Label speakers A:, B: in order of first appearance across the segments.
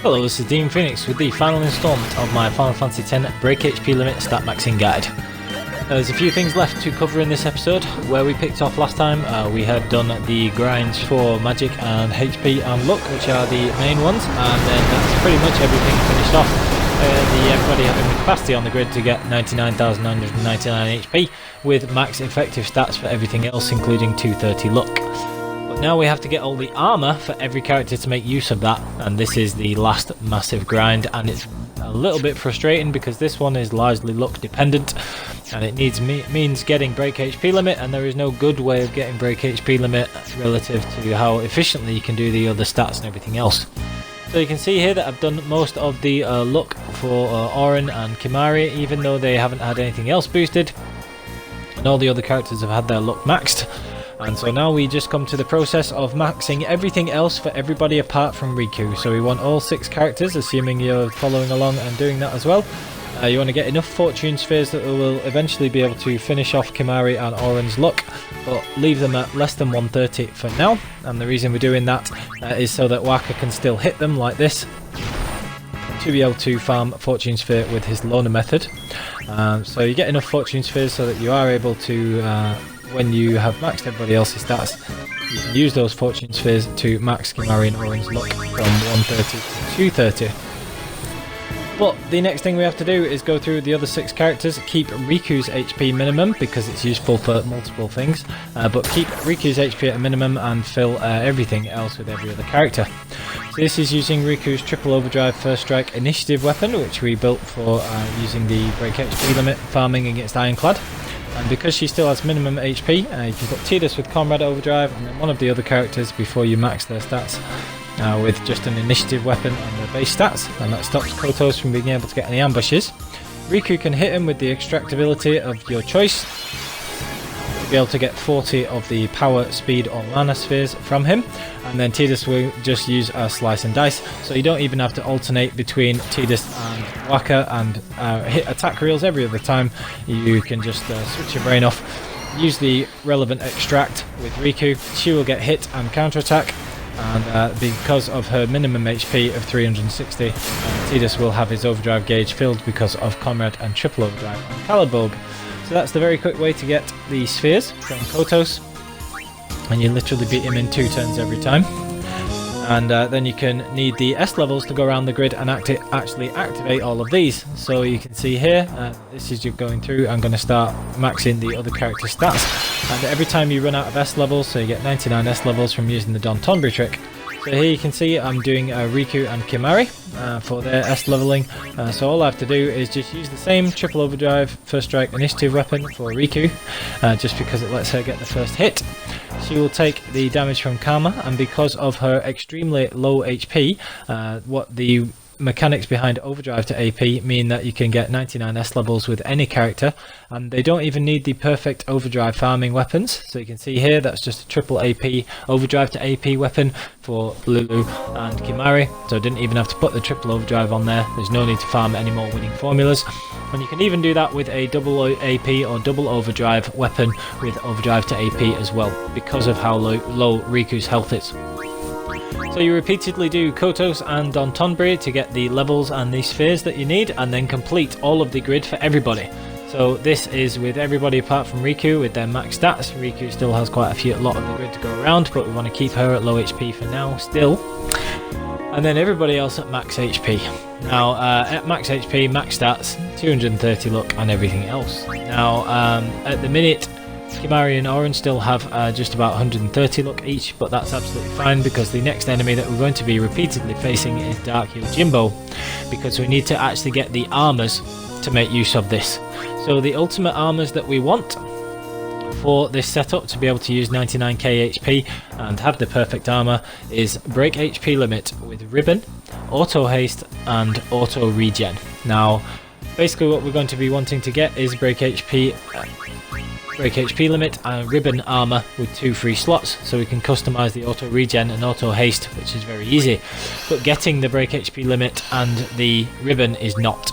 A: Hello, this is Dean Phoenix with the final installment of my Final Fantasy X Break HP Limit Stat Maxing Guide. There's a few things left to cover in this episode. Where we picked off last time, we had done the grinds for Magic and HP and Luck, which are the main ones, and then that's pretty much everything finished off. Everybody having the capacity on the grid to get 99,999 HP with max effective stats for everything else, including 230 Luck. Now we have to get all the armour for every character to make use of that, and this is the last massive grind, and it's a little bit frustrating because this one is largely luck dependent and it means getting break HP limit, and there is no good way of getting break HP limit relative to how efficiently you can do the other stats and everything else. So you can see here that I've done most of the luck for Auron and Kimahri, even though they haven't had anything else boosted, and all the other characters have had their luck maxed. And so now we just come to the process of maxing everything else for everybody apart from Riku. So we want all 6 characters, assuming you're following along and doing that as well. You want to get enough fortune spheres that will eventually be able to finish off Kimahri and Auron's luck, but leave them at less than 130 for now. And the reason we're doing that is so that Waka can still hit them like this, to be able to farm fortune sphere with his loner method. So you get enough fortune spheres so that you are able to, when you have maxed everybody else's stats, you can use those fortune spheres to max Kimahri and Auron's luck from 130 to 230. But the next thing we have to do is go through the other 6 characters, keep Riku's HP minimum because it's useful for multiple things, but keep Riku's HP at a minimum and fill everything else with every other character. So this is using Riku's triple overdrive first strike initiative weapon, which we built for using the break HP limit farming against Ironclad. And because she still has minimum HP, you can put Tidus with Comrade Overdrive and then one of the other characters before you max their stats with just an initiative weapon on their base stats, and that stops Kotos from being able to get any ambushes. Riku can hit him with the extractability of your choice to be able to get 40 of the power, speed or mana spheres from him, and then Tidus will just use a slice and dice, so you don't even have to alternate between Tidus and Waka and hit attack reels every other time. You can just switch your brain off, use the relevant extract with Riku. She will get hit and counterattack, and because of her minimum HP of 360, Tidus will have his overdrive gauge filled because of Comrade and triple overdrive and Caliburg. So that's the very quick way to get the spheres from Kotos, and you literally beat him in 2 turns every time. And then you can need the S levels to go around the grid and actually activate all of these. So you can see here, this is you going through. I'm going to start maxing the other character stats, and every time you run out of S levels, so you get 99 S levels from using the Don Tonbri trick. So here you can see I'm doing Riku and Kimahri for their S leveling. So all I have to do is just use the same triple overdrive first strike initiative weapon for Riku, just because it lets her get the first hit. She will take the damage from Karma, and because of her extremely low HP, what the mechanics behind overdrive to AP mean that you can get 99 S levels with any character, and they don't even need the perfect overdrive farming weapons. So you can see here that's just a triple AP overdrive to AP weapon for Lulu and Kimahri, so I didn't even have to put the triple overdrive on there. There's no need to farm any more winning formulas, and you can even do that with a double AP or double overdrive weapon with overdrive to AP as well, because of how low Riku's health is. So you repeatedly do Kotos and Don Tonbri to get the levels and the spheres that you need, and then complete all of the grid for everybody. So this is with everybody apart from Riku with their max stats. Riku still has quite a lot of the grid to go around, but we want to keep her at low HP for now still. And then everybody else at max HP. Now at max HP, max stats, 230 luck and everything else. Now at the minute, Kimahri and Auron still have just about 130 luck each, but that's absolutely fine because the next enemy that we're going to be repeatedly facing is Dark Yojimbo, because we need to actually get the armours to make use of this. So the ultimate armours that we want for this setup to be able to use 99k HP and have the perfect armour is Break HP Limit with Ribbon, Auto-Haste and Auto-Regen. Now basically what we're going to be wanting to get is Break HP Limit and Ribbon armor with 2 free slots, so we can customize the Auto-Regen and Auto-Haste, which is very easy. But getting the Break HP Limit and the Ribbon is not.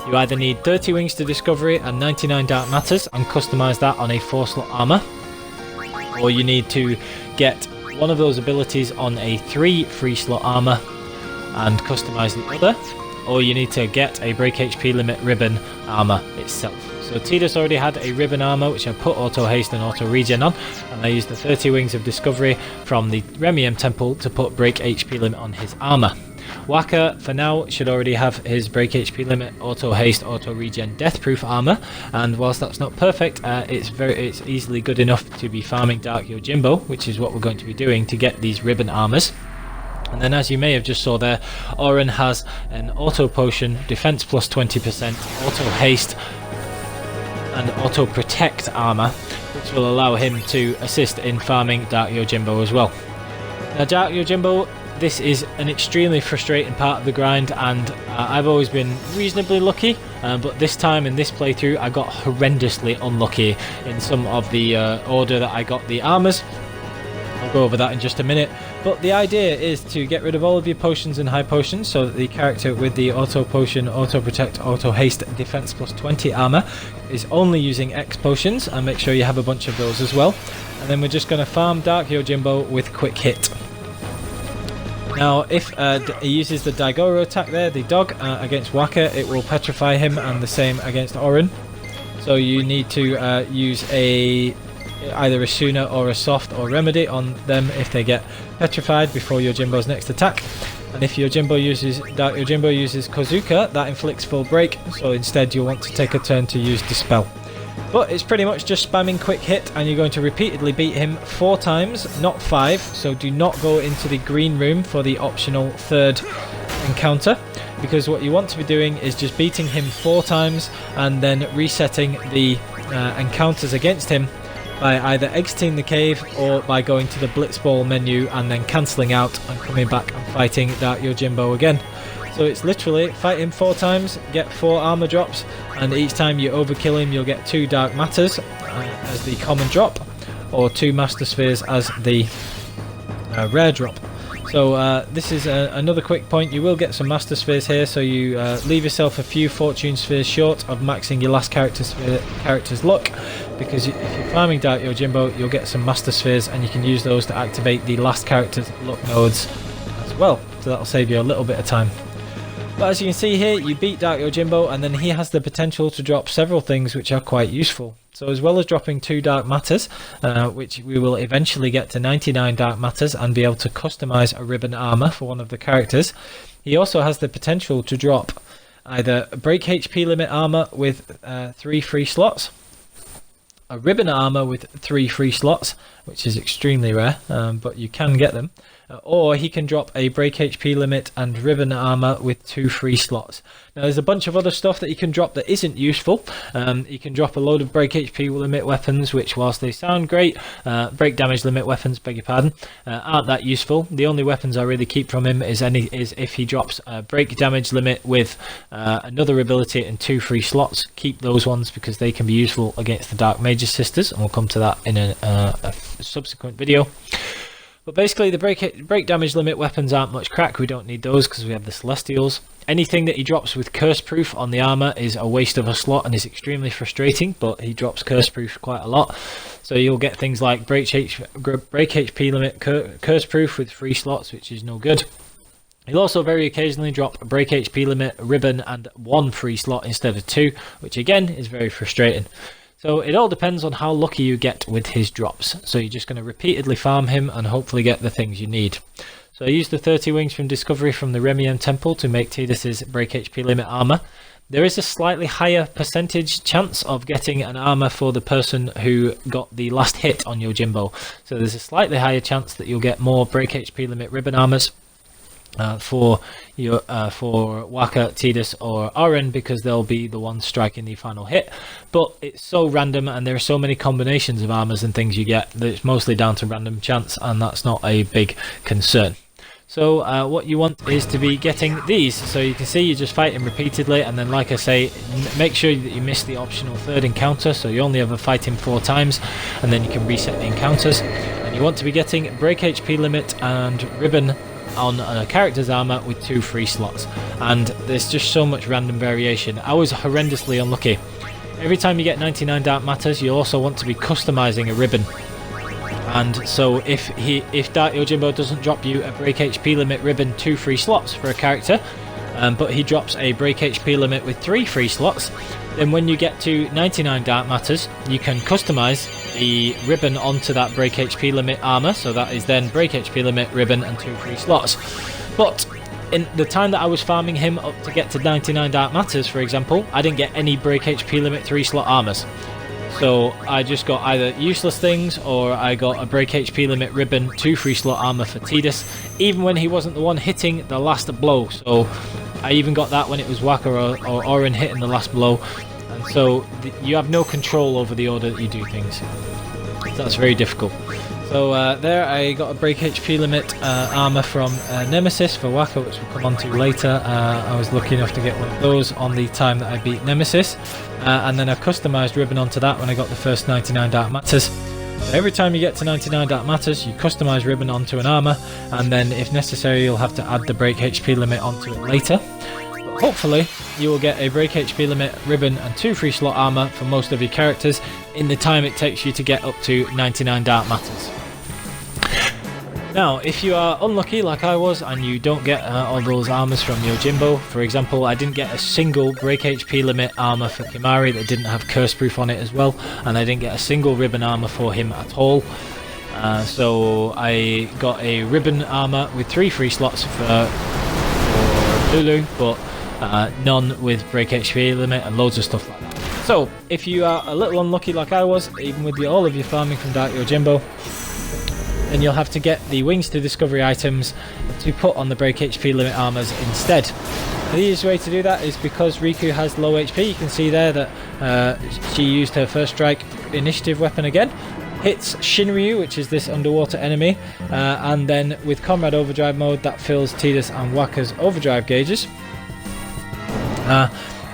A: You either need 30 Wings to Discovery and 99 Dark Matters and customize that on a 4 slot armor, or you need to get one of those abilities on a 3 free slot armor and customize the other, or you need to get a break HP limit ribbon armor itself. So Tidus already had a ribbon armor which I put Auto-Haste and Auto-Regen on, and I used the 30 Wings of Discovery from the Remiem Temple to put break HP limit on his armor. Waka, for now, should already have his break HP limit, Auto-Haste, Auto-Regen Deathproof armor, and whilst that's not perfect, it's easily good enough to be farming Dark Yojimbo, which is what we're going to be doing to get these ribbon armors. And then, as you may have just saw there, Auron has an Auto Potion, Defense plus 20%, Auto-Haste, and Auto Protect armor, which will allow him to assist in farming Dark Yojimbo as well. Now, Dark Yojimbo, this is an extremely frustrating part of the grind, and I've always been reasonably lucky, but this time in this playthrough I got horrendously unlucky in some of the order that I got the armors. I'll go over that in just a minute, but the idea is to get rid of all of your potions and high potions so that the character with the Auto Potion, Auto Protect, Auto Haste, Defense plus 20 armor is only using X potions, and make sure you have a bunch of those as well. And then we're just going to farm Dark Yojimbo with Quick Hit. Now, if he uses the Daigoro attack there, the dog, against Waka, it will petrify him, and the same against Auron. So you need to use either a Suna or a Soft or Remedy on them if they get petrified before Yojimbo's next attack. And if Dark Yojimbo uses Kozuka, that inflicts full break, so instead you'll want to take a turn to use Dispel. But it's pretty much just spamming Quick Hit, and you're going to repeatedly beat him 4 times, not 5, so do not go into the green room for the optional 3rd encounter, because what you want to be doing is just beating him 4 times and then resetting the encounters against him by either exiting the cave or by going to the Blitzball menu and then cancelling out and coming back and fighting Dark Yojimbo again. So it's literally fight him 4 times, get 4 armor drops, and each time you overkill him you'll get 2 Dark Matters as the common drop, or 2 Master Spheres as the rare drop. So this is another quick point. You will get some Master Spheres here, so you leave yourself a few Fortune Spheres short of maxing your last character's luck, because if you're farming Dark Yojimbo you'll get some Master Spheres and you can use those to activate the last character's luck nodes as well, so that'll save you a little bit of time. But as you can see here, you beat Dark Yojimbo, and then he has the potential to drop several things which are quite useful. So as well as dropping 2 Dark Matters, which we will eventually get to 99 Dark Matters and be able to customize a ribbon armor for one of the characters, he also has the potential to drop either break HP limit armor with 3 free slots, a ribbon armor with 3 free slots, which is extremely rare, but you can get them. Or he can drop a break HP limit and ribbon armor with 2 free slots. Now there's a bunch of other stuff that he can drop that isn't useful. He can drop a load of break HP limit weapons, which whilst they sound great, break damage limit weapons, beg your pardon, aren't that useful. The only weapons I really keep from him is if he drops a break damage limit with another ability and 2 free slots. Keep those ones because they can be useful against the Dark Mage's Sisters, and we'll come to that in a subsequent video. But basically the break damage limit weapons aren't much crack. We don't need those because we have the Celestials. Anything that he drops with curse proof on the armor is a waste of a slot and is extremely frustrating, but he drops curse proof quite a lot. So you'll get things like break HP limit curse proof with 3 slots, which is no good. He'll also very occasionally drop a break HP limit ribbon and 1 free slot instead of 2, which again is very frustrating. So it all depends on how lucky you get with his drops. So you're just going to repeatedly farm him and hopefully get the things you need. So I used the 30 Wings from Discovery from the Remiem Temple to make Tidus's break HP limit armor. There is a slightly higher percentage chance of getting an armor for the person who got the last hit on Yojimbo. So there's a slightly higher chance that you'll get more break HP limit ribbon armors for Waka, Tidus or Auron, because they'll be the ones striking the final hit. But it's so random and there are so many combinations of armors and things you get that it's mostly down to random chance, and that's not a big concern. So what you want is to be getting these. So you can see you're just fighting repeatedly, and then like I say, make sure that you miss the optional 3rd encounter, so you only ever fight him 4 times and then you can reset the encounters. And you want to be getting break HP limit and ribbon on a character's armor with 2 free slots, and there's just so much random variation. I was horrendously unlucky. Every time you get 99 Dark Matters, you also want to be customizing a ribbon And so if Dark Yojimbo doesn't drop you a break HP limit ribbon 2 free slots for a character, but he drops a break HP limit with 3 free slots, then when you get to 99 Dark Matters, you can customize the ribbon onto that break HP limit armor, so that is then break HP limit ribbon and 2 free slots. But in the time that I was farming him up to get to 99 Dark Matters, for example, I didn't get any break HP limit 3 slot armors. So I just got either useless things, or I got a break HP limit ribbon 2 free slot armor for Tidus, even when he wasn't the one hitting the last blow. So I even got that when it was Waka or Orin hitting the last blow. And so you have no control over the order that you do things. So that's very difficult. So there I got a break HP limit armor from Nemesis for Waka, which we'll come on to later. I was lucky enough to get one of those on the time that I beat Nemesis. And then I customized ribbon onto that when I got the first 99 Dark Matters. So every time you get to 99 Dark Matters, you customize ribbon onto an armor, and then if necessary you'll have to add the break HP limit onto it later. But hopefully you will get a break HP limit ribbon and 2 free slot armor for most of your characters in the time it takes you to get up to 99 Dark Matters. Now, if you are unlucky like I was and you don't get all those armors from Yojimbo, for example, I didn't get a single break HP limit armor for Kimari that didn't have curse proof on it as well, and I didn't get a single ribbon armor for him at all. So I got a ribbon armor with 3 free slots for Lulu, but none with break HP limit and loads of stuff like that. So if you are a little unlucky like I was, even with all of your farming from Dark Yojimbo, then you'll have to get the Wings to Discovery items to put on the break HP limit armors instead. The easiest way to do that is because Riku has low HP. You can see there that she used her first strike initiative weapon again, hits Shinryu, which is this underwater enemy, and then with Comrade Overdrive mode that fills Tidus and Waka's overdrive gauges,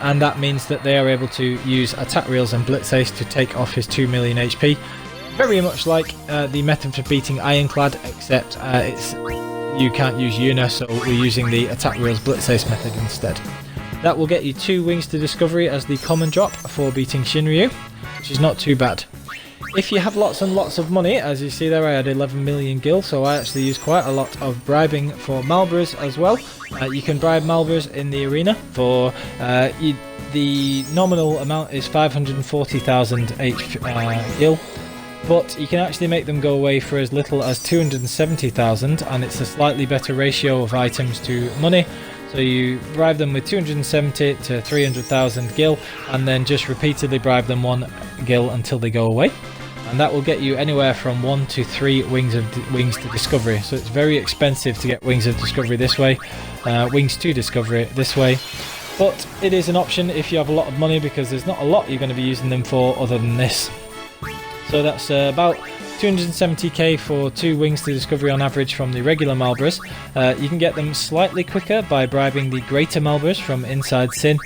A: and that means that they are able to use attack reels and Blitz-Haste to take off his 2 million HP. Very much like the method for beating Ironclad, except you can't use Yuna, so we're using the attack reels Blitz-Haste method instead. That will get you 2 Wings to Discovery as the common drop for beating Shinryu, which is not too bad. If you have lots and lots of money, as you see there I had 11 million gil, so I actually used quite a lot of bribing for Malbras as well. You can bribe Malbras in the arena for the nominal amount is 540,000 gil. But you can actually make them go away for as little as 270,000, and it's a slightly better ratio of items to money. So you bribe them with 270 to 300,000 gil, and then just repeatedly bribe them 1 gil until they go away. And that will get you anywhere from 1 to 3 Wings to Discovery. So it's very expensive to get Wings of Discovery this way, Wings to Discovery this way. But it is an option if you have a lot of money, because there's not a lot you're going to be using them for other than this. So that's about 270k for 2 Wings to Discovery on average from the regular Malbras. You can get them slightly quicker by bribing the greater Malbras from Inside Sin,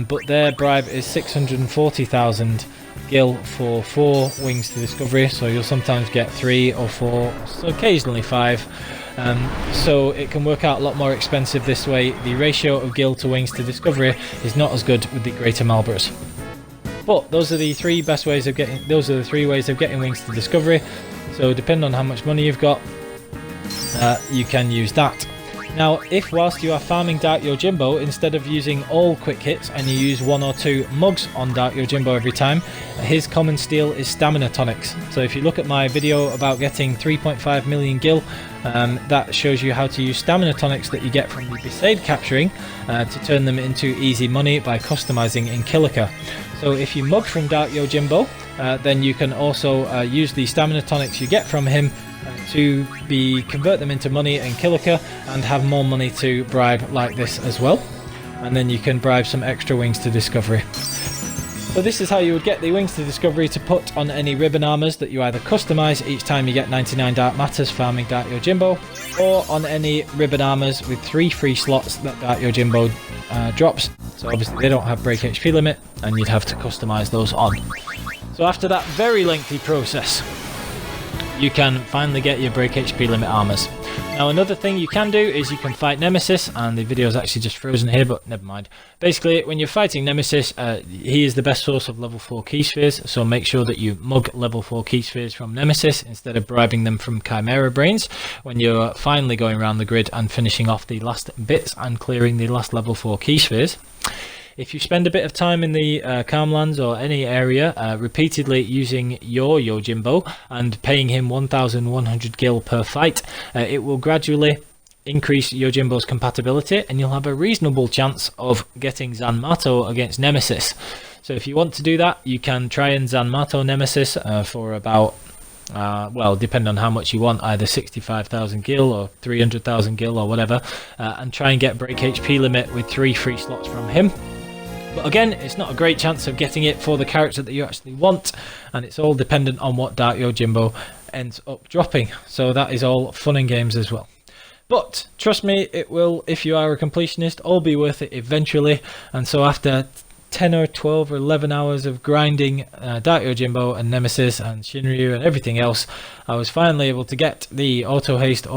A: but their bribe is 640,000 gil for 4 Wings to Discovery, so you'll sometimes get 3 or 4, so occasionally 5. So it can work out a lot more expensive this way. The ratio of gil to Wings to Discovery is not as good with the greater Malbras. But those are the 3 best ways of getting. Those are the 3 ways of getting Wings to Discovery. So depending on how much money you've got, you can use that. Now, if whilst you are farming Dark Yojimbo, instead of using all quick hits and you use 1 or 2 mugs on Dark Yojimbo every time, his common steal is stamina tonics. So if you look at my video about getting 3.5 million gil, that shows you how to use stamina tonics that you get from the Besaid capturing to turn them into easy money by customizing in Kilika. So if you mug from Dark Yojimbo, then you can also use the stamina tonics you get from him to convert them into money in Kilika and have more money to bribe like this as well. And then you can bribe some extra Wings to Discovery. So this is how you would get the Wings to Discovery to put on any ribbon armors that you either customize each time you get 99 Dark Matters farming Dark Yojimbo, or on any ribbon armors with 3 free slots that Dark Yojimbo drops. So obviously they don't have break HP limit, and you'd have to customize those on. So after that very lengthy process, you can finally get your break HP limit armors. Now another thing you can do is you can fight Nemesis, and the video is actually just frozen here, but never mind. Basically, when you're fighting Nemesis, he is the best source of level 4 key spheres, so make sure that you mug level 4 key spheres from Nemesis instead of bribing them from Chimera Brains when you're finally going around the grid and finishing off the last bits and clearing the last level 4 key spheres. If you spend a bit of time in the Calmlands or any area repeatedly using your Yojimbo and paying him 1100 gil per fight, it will gradually increase Yojimbo's compatibility, and you'll have a reasonable chance of getting Zanmato against Nemesis. So if you want to do that, you can try and Zanmato Nemesis for about well, depending on how much you want, either 65,000 gil or 300,000 gil or whatever, and try and get break HP limit with 3 free slots from him. But again, it's not a great chance of getting it for the character that you actually want, and it's all dependent on what Dark Yojimbo ends up dropping. So that is all fun and games as well. But trust me, it will, if you are a completionist, all be worth it eventually. And so after 10 or 12 or 11 hours of grinding Dark Yojimbo and Nemesis and Shinryu and everything else, I was finally able to get the Auto-Haste,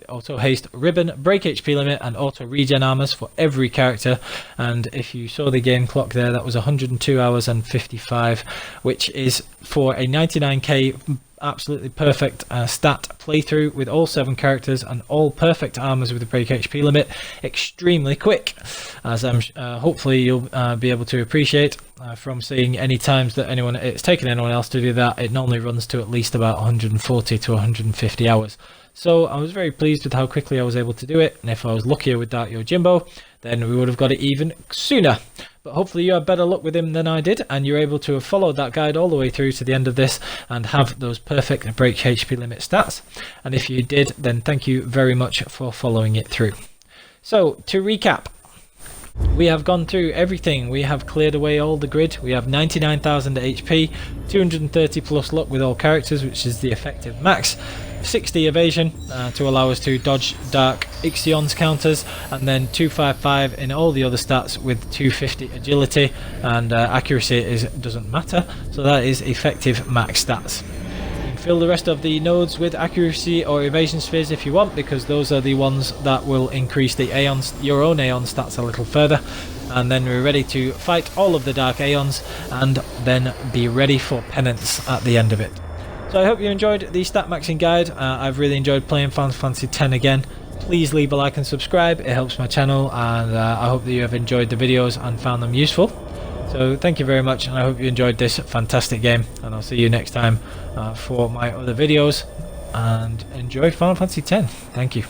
A: Auto-Haste ribbon, break HP limit and Auto-Regen armors for every character. And if you saw the game clock there, that was 102 hours and 55, which is for a 99k absolutely perfect stat playthrough with all 7 characters and all perfect armors with the break HP limit extremely quick, as I'm hopefully you'll be able to appreciate from seeing any times that it's taken anyone else to do that. It normally runs to at least about 140 to 150 hours. So I was very pleased with how quickly I was able to do it, and if I was luckier with Dark Yojimbo, then we would have got it even sooner. But hopefully you had better luck with him than I did, and you're able to have followed that guide all the way through to the end of this and have those perfect break HP limit stats. And if you did, then thank you very much for following it through. So to recap, we have gone through everything. We have cleared away all the grid. We have 99,000 HP, 230 plus luck with all characters, which is the effective max, 60 evasion to allow us to dodge Dark Ixion's counters, and then 255 in all the other stats with 250 agility, and accuracy doesn't matter, so that is effective max stats. You can fill the rest of the nodes with accuracy or evasion spheres if you want, because those are the ones that will increase the your own Aeon stats a little further. And then we're ready to fight all of the Dark Aeons and then be ready for penance at the end of it. So I hope you enjoyed the stat maxing guide. I've really enjoyed playing Final Fantasy X again. Please leave a like and subscribe, it helps my channel, and I hope that you have enjoyed the videos and found them useful. So thank you very much, and I hope you enjoyed this fantastic game, and I'll see you next time for my other videos, and enjoy Final Fantasy X. Thank you.